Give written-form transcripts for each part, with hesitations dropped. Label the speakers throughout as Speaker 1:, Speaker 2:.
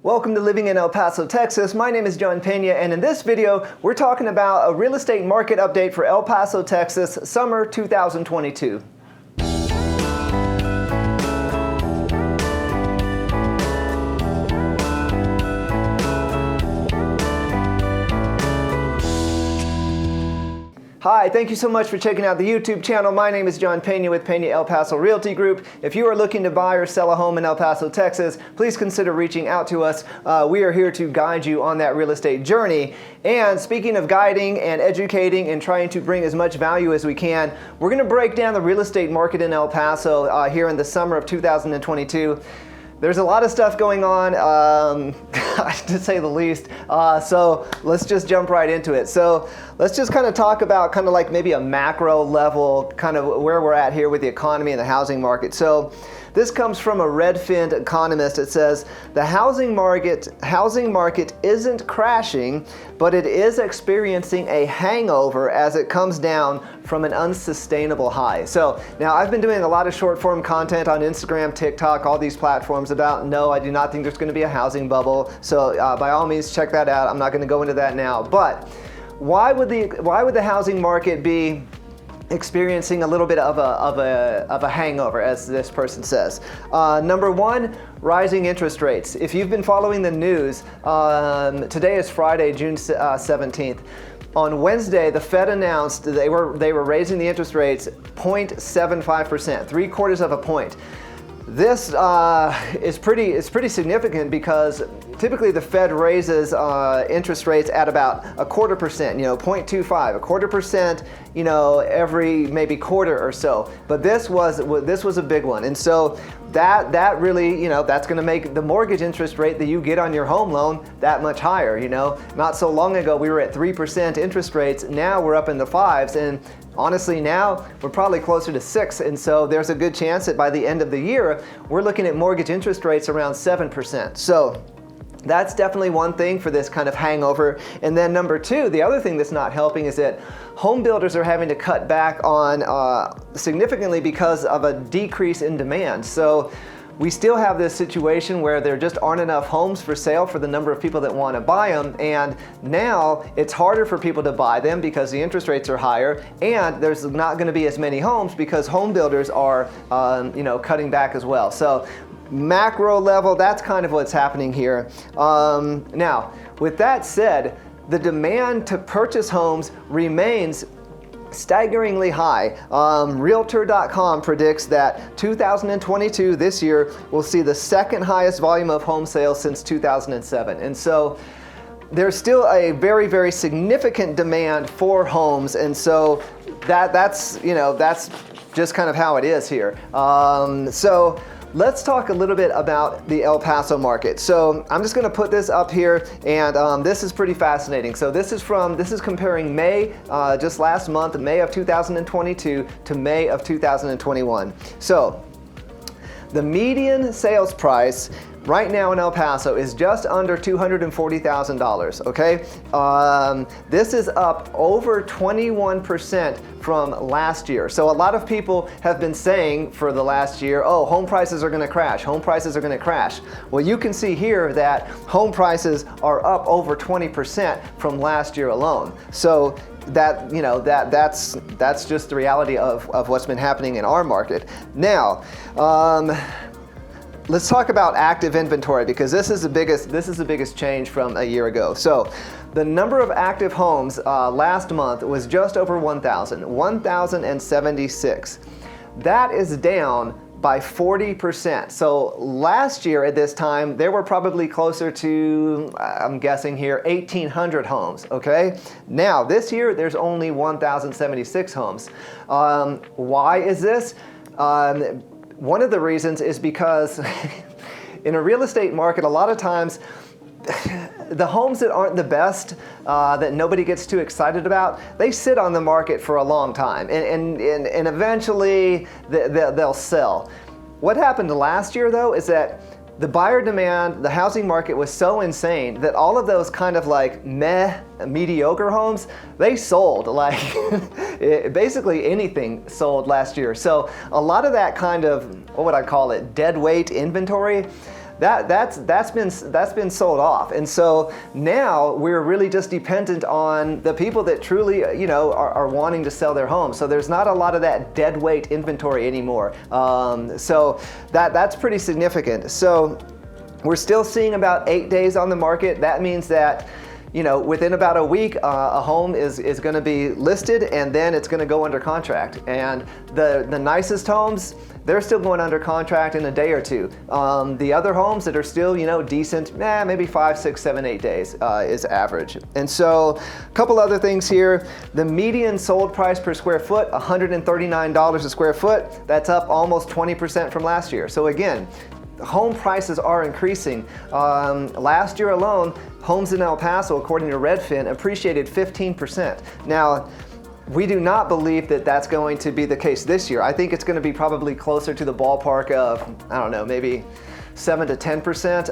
Speaker 1: Welcome to Living in El Paso, Texas. My name is John Pena, and in this video, we're talking about a real estate market update for El Paso, Texas, summer 2022. Hi, thank you so much for checking out the YouTube channel. My name is John Pena with Pena El Paso Realty Group. If you are looking to buy or sell a home in El Paso, Texas, please consider reaching out to us. We are here to guide you on that real estate journey. And speaking of guiding and educating and trying to bring as much value as we can, we're going to break down the real estate market in El Paso here in the summer of 2022. There's a lot of stuff going on, to say the least, so let's just jump right into it. So let's just kind of talk about kind of like maybe a macro level, kind of where we're at here with the economy and the housing market. So this comes from a Redfin economist. It says, the housing market isn't crashing, but it is experiencing a hangover as it comes down from an unsustainable high. So now I've been doing a lot of short form content on Instagram, TikTok, all these platforms about, no, I do not think there's going to be a housing bubble. So by all means, check that out. I'm not going to go into that now. But why would the housing market be experiencing a little bit of a hangover, as this person says? Number one, rising interest rates. If you've been following the news, today is Friday, June 17th. On Wednesday, the Fed announced they were raising the interest rates 0.75%, 3/4 of a point. This is pretty significant because typically the Fed raises interest rates at about 1/4%, 0.25, 1/4%, every maybe quarter or so. But this was a big one, and so that really, that's going to make the mortgage interest rate that you get on your home loan that much higher. Not so long ago we were at 3% interest rates. Now we're up in the 5s, and honestly, now we're probably closer to 6, and so there's a good chance that by the end of the year, we're looking at mortgage interest rates around 7%. So that's definitely one thing for this kind of hangover. And then number two, the other thing that's not helping is that home builders are having to cut back on significantly because of a decrease in demand. So we still have this situation where there just aren't enough homes for sale for the number of people that want to buy them, and now it's harder for people to buy them because the interest rates are higher, and there's not going to be as many homes because home builders are cutting back as well. So macro level, that's kind of what's happening here. Now, with that said, the demand to purchase homes remains staggeringly high. Realtor.com predicts that 2022, this year, will see the second highest volume of home sales since 2007. And so there's still a very, very significant demand for homes. And so that's just kind of how it is here. So let's talk a little bit about the El Paso market. So I'm just going to put this up here, and this is pretty fascinating. So this is comparing May, just last month, May of 2022 to May of 2021. So the median sales price right now in El Paso is just under $240,000, okay? This is up over 21% from last year. So a lot of people have been saying for the last year, oh, home prices are gonna crash, home prices are gonna crash. Well, you can see here that home prices are up over 20% from last year alone. So that's just the reality of what's been happening in our market. Now, let's talk about active inventory, because this is the biggest change from a year ago. So the number of active homes last month was just over 1,076. That is down by 40%. So last year at this time, there were probably closer to, I'm guessing here, 1,800 homes, okay? Now, this year, there's only 1,076 homes. Why is this? One of the reasons is because in a real estate market, a lot of times, the homes that aren't the best, that nobody gets too excited about, they sit on the market for a long time, and eventually they'll sell. What happened last year, though, is that the buyer demand, the housing market was so insane that all of those kind of like mediocre homes, they sold. Like basically anything sold last year. So a lot of that kind of, what would I call it, dead weight inventory, that's been sold off. And so now we're really just dependent on the people that truly, you know, are wanting to sell their home. So there's not a lot of that dead weight inventory anymore. So that's pretty significant. So we're still seeing about 8 days on the market. That means that, you know, within about a week, a home is going to be listed, and then it's going to go under contract. And the nicest homes, they're still going under contract in a day or two. The other homes that are still, you know, decent, maybe 5, 6, 7, 8 days is average. And so a couple other things here. The median sold price per square foot, $139 a square foot. That's up almost 20% from last year. So again, home prices are increasing. Last year alone, homes in El Paso, according to Redfin, appreciated 15%. Now, we do not believe that that's going to be the case this year. I think it's going to be probably closer to the ballpark of, I don't know, maybe 7 to 10%.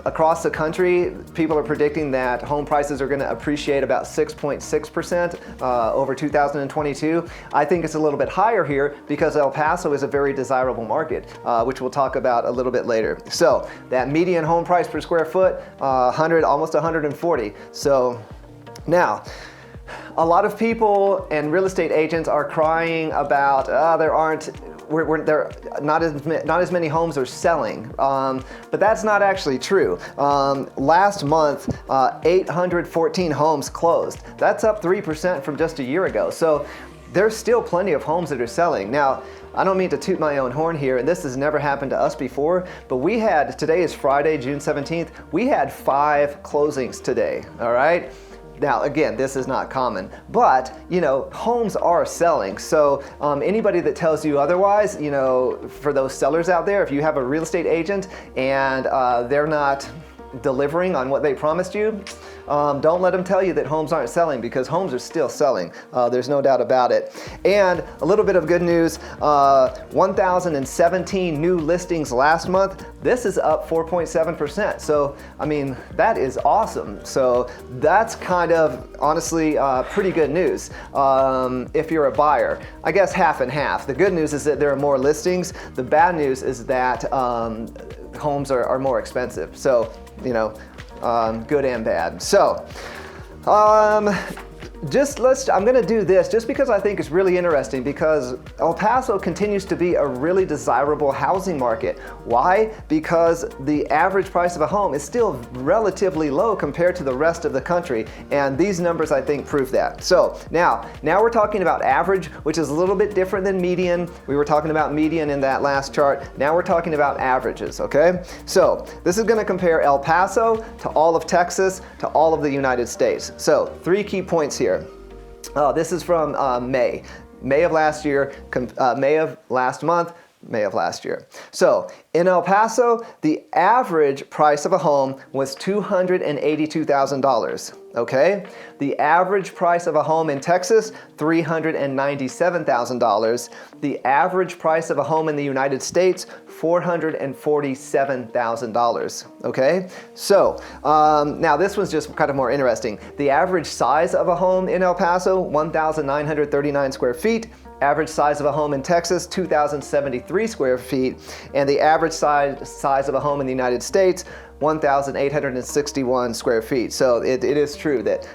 Speaker 1: Across the country, people are predicting that home prices are going to appreciate about 6.6% over 2022. I think it's a little bit higher here because El Paso is a very desirable market, which we'll talk about a little bit later. So that median home price per square foot, almost 140. So now, a lot of people and real estate agents are crying about not as many homes are selling, but that's not actually true. Last month, 814 homes closed. That's up 3% from just a year ago. So there's still plenty of homes that are selling. Now, I don't mean to toot my own horn here, and this has never happened to us before, but today is Friday, June 17th, we had 5 closings today, all right? Now, again, this is not common, but, you know, homes are selling. So anybody that tells you otherwise, you know, for those sellers out there, if you have a real estate agent and they're not delivering on what they promised you, don't let them tell you that homes aren't selling, because homes are still selling. There's no doubt about it. And a little bit of good news, 1,017 new listings last month. This is up 4.7%. So, I mean, that is awesome. So that's kind of, honestly, pretty good news if you're a buyer. I guess half and half. The good news is that there are more listings. The bad news is that homes are more expensive. So, you know, good and bad. So, I'm gonna do this just because I think it's really interesting, because El Paso continues to be a really desirable housing market. Why? Because the average price of a home is still relatively low compared to the rest of the country, and these numbers, I think, prove that. So now we're talking about average, which is a little bit different than median. We were talking about median in that last chart. Now we're talking about averages, okay? So this is gonna compare El Paso to all of Texas to all of the United States. So 3 key points here. This is from May of last year, May of last month, May of last year. So in El Paso, the average price of a home was $282,000, okay? The average price of a home in Texas, $397,000. The average price of a home in the United States, $447,000, okay? So now this one's just kind of more interesting. The average size of a home in El Paso, 1,939 square feet. Average size of a home in Texas, 2,073 square feet. And the average size of a home in the United States, 1,861 square feet. So it is true that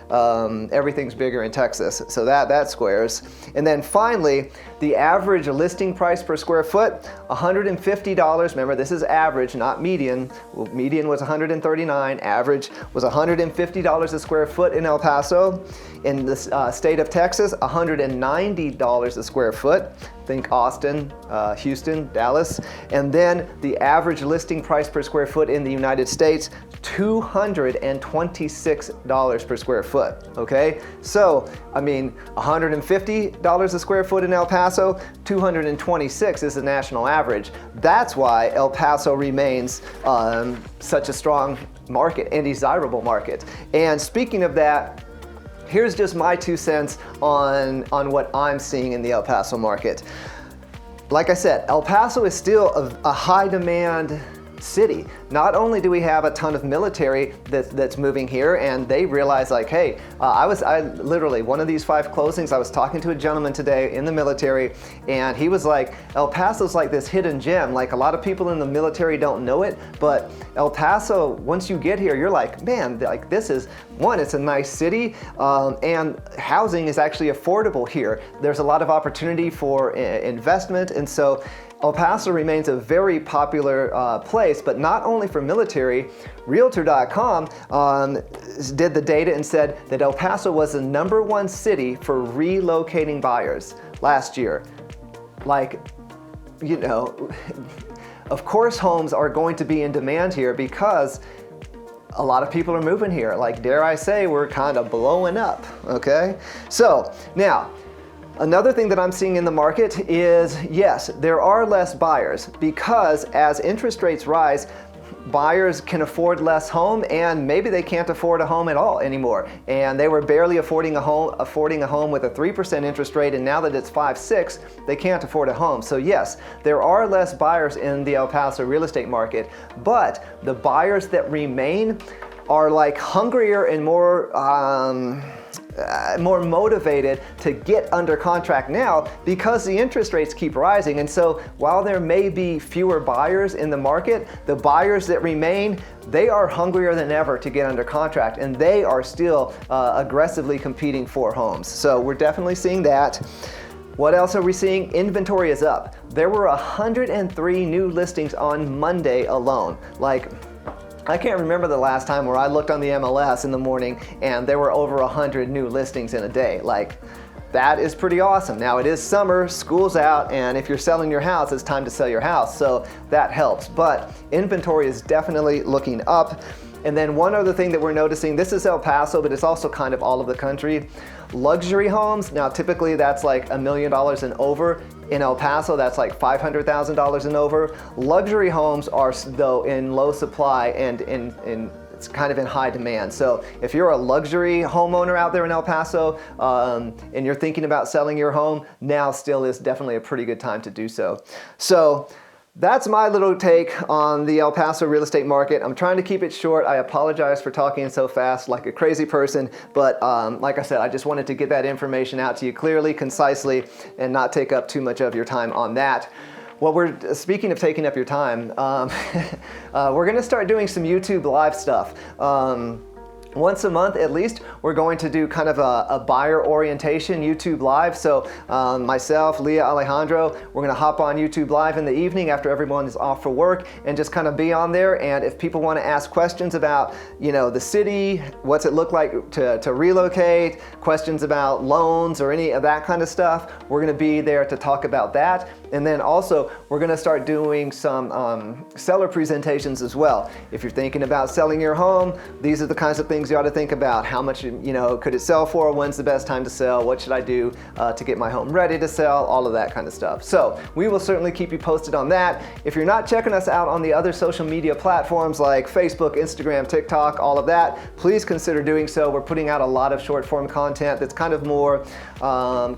Speaker 1: everything's bigger in Texas. So that squares. And then finally, the average listing price per square foot, $150. Remember, this is average, not median. Well, median was $139. Average was $150 a square foot in El Paso. In the state of Texas, $190 a square foot. Think Austin, Houston, Dallas. And then the average listing price per square foot in the United States, $226 per square foot, okay? So, I mean, $150 a square foot in El Paso, $226 is the national average. That's why El Paso remains such a strong market and desirable market. And speaking of that, here's just my 2 cents on what I'm seeing in the El Paso market. Like I said, El Paso is still a high demand city. Not only do we have a ton of military that's moving here, and they realize like, hey, I literally, one of these 5 closings, I was talking to a gentleman today in the military, and he was like, El Paso's like this hidden gem. Like, a lot of people in the military don't know it, but El Paso, once you get here, you're like, man, like this is, one, it's a nice city, and housing is actually affordable here. There's a lot of opportunity for investment, and so El Paso remains a very popular place, but not only for military. Realtor.com did the data and said that El Paso was the #1 city for relocating buyers last year. Like, you know, of course homes are going to be in demand here because a lot of people are moving here. Like, dare I say, we're kind of blowing up, okay? So now, another thing that I'm seeing in the market is, yes, there are less buyers because as interest rates rise, buyers can afford less home, and maybe they can't afford a home at all anymore. And they were barely affording a home with a 3% interest rate, and now that it's 5-6, they can't afford a home. So yes, there are less buyers in the El Paso real estate market, but the buyers that remain are like hungrier and more motivated to get under contract now because the interest rates keep rising. And so while there may be fewer buyers in the market, the buyers that remain, they are hungrier than ever to get under contract, and they are still aggressively competing for homes. So we're definitely seeing that. What else are we seeing? Inventory is up. There were 103 new listings on Monday alone. Like, I can't remember the last time where I looked on the MLS in the morning and there were over 100 new listings in a day. Like, that is pretty awesome. Now, it is summer, school's out, and if you're selling your house, it's time to sell your house, so that helps. But inventory is definitely looking up. And then one other thing that we're noticing, this is El Paso, but it's also kind of all of the country. Luxury homes, now typically that's like $1 million and over. In El Paso, that's like $500,000 and over. Luxury homes are, though, in low supply and it's kind of in high demand. So if you're a luxury homeowner out there in El Paso and you're thinking about selling your home, now still is definitely a pretty good time to do so. So that's my little take on the El Paso real estate market. I'm trying to keep it short. I apologize for talking so fast like a crazy person, but like I said, I just wanted to get that information out to you clearly, concisely, and not take up too much of your time on that. Well, speaking of taking up your time, we're gonna start doing some YouTube live stuff. Once a month at least, we're going to do kind of a buyer orientation YouTube live. So myself, Leah, Alejandro, we're gonna hop on YouTube live in the evening after everyone is off for work and just kind of be on there. And if people want to ask questions about, you know, the city, what's it look like to relocate, questions about loans or any of that kind of stuff, we're gonna be there to talk about that. And then also, we're gonna start doing some seller presentations as well. If you're thinking about selling your home, these are the kinds of things you ought to think about. How much, you know, could it sell for? When's the best time to sell? What should I do to get my home ready to sell? All of that kind of stuff. So we will certainly keep you posted on that. If you're not checking us out on the other social media platforms like Facebook, Instagram, TikTok, all of that, please consider doing so. We're putting out a lot of short form content that's kind of more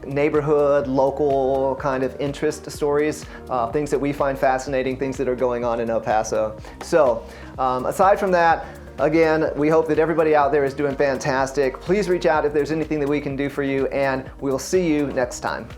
Speaker 1: neighborhood, local kind of interest stories, things that we find fascinating, things that are going on in El Paso. So aside from that, again, we hope that everybody out there is doing fantastic. Please reach out if there's anything that we can do for you, and we'll see you next time.